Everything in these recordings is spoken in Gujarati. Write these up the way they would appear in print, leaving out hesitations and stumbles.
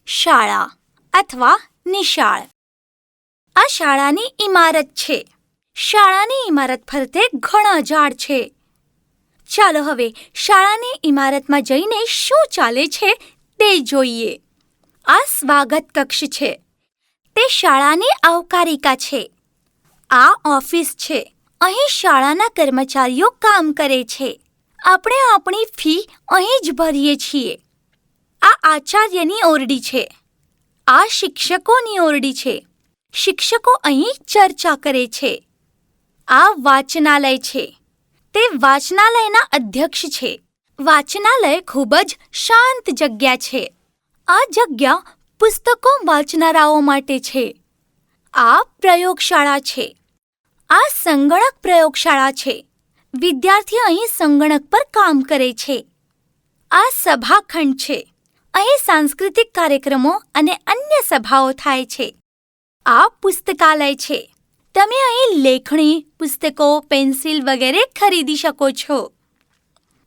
શાળા અથવા નિશાળ. આ શાળાની ઇમારત છે. શાળાની ઇમારત ફરતે ઘણા ઝાડ છે. ચાલો હવે શાળાની ઇમારતમાં જઈને શું ચાલે છે તે જોઈએ. આ સ્વાગત કક્ષ છે. તે શાળાની આવકારિકા છે. આ ઓફિસ છે. અહીં શાળાના કર્મચારીઓ કામ કરે છે. આપણે આપણી ફી અહીં જ ભરીએ છીએ. આ આચાર્યની ઓરડી છે. આ શિક્ષકોની ઓરડી છે. શિક્ષકો અહીં ચર્ચા કરે છે. આ વાચનાલય છે. તે વાચનાલયના અધ્યક્ષ છે. વાચનાલય ખૂબ જ શાંત જગ્યા છે. આ જગ્યા પુસ્તકો વાંચનારાઓ માટે છે. આ પ્રયોગશાળા છે. આ સંગણક પ્રયોગશાળા છે. વિદ્યાર્થીઓ અહીં સંગણક પર કામ કરે છે. આ સભાખંડ છે. અહીં સાંસ્કૃતિક કાર્યક્રમો અને અન્ય સભાઓ થાય છે. આ પુસ્તકાલય છે. તમે અહીં લેખણી, પુસ્તકો, પેન્સિલ વગેરે ખરીદી શકો છો.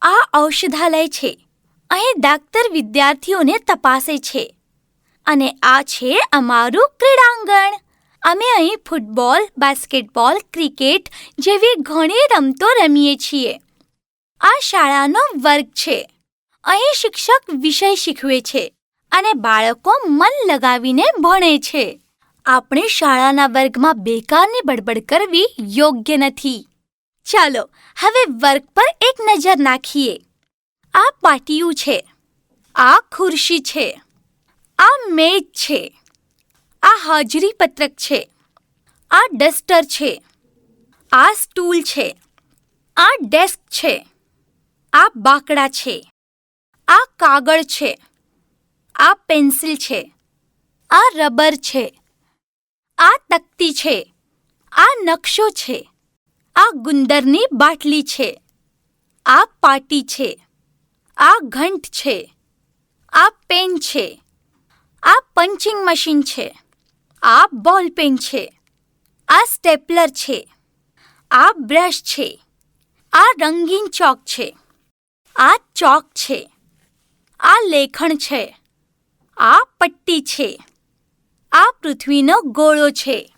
આ ઔષધાલય છે. અહીં ડાક્ટર વિદ્યાર્થીઓને તપાસે છે. અને આ છે અમારું ક્રીડાંગણ. અમે અહીં ફૂટબોલ, બાસ્કેટબોલ, ક્રિકેટ જેવી ઘણી રમતો રમીએ છીએ. આ શાળાનો વર્ગ છે. અહીં શિક્ષક વિષય શીખવે છે અને બાળકો મન લગાવીને ભણે છે. આપણે શાળાના વર્ગમાં બેકારની બડબડ કરવી યોગ્ય નથી. ચાલો હવે વર્ગ પર એક નજર નાખીએ. આ પાટિયું છે. આ ખુરશી છે. આ મેજ છે. આ હાજરી પત્રક છે. આ ડસ્ટર છે. આ સ્ટૂલ છે. આ ડેસ્ક છે. આ બાકડા છે. આ કાગળ છે. આ પેન્સિલ છે. આ રબર છે. આ તકતી છે. આ નકશો છે. આ ગુંદરની બાટલી છે. આ પાટી છે. આ ઘંટ છે. આ પેન છે. આ પંચિંગ મશીન છે. આ બોલ પેન છે. આ સ્ટેપલર છે. આ બ્રશ છે. આ રંગીન ચોક છે. આ ચોક છે. આ લેખણ છે. આ પટ્ટી છે. આ પૃથ્વીનો ગોળો છે.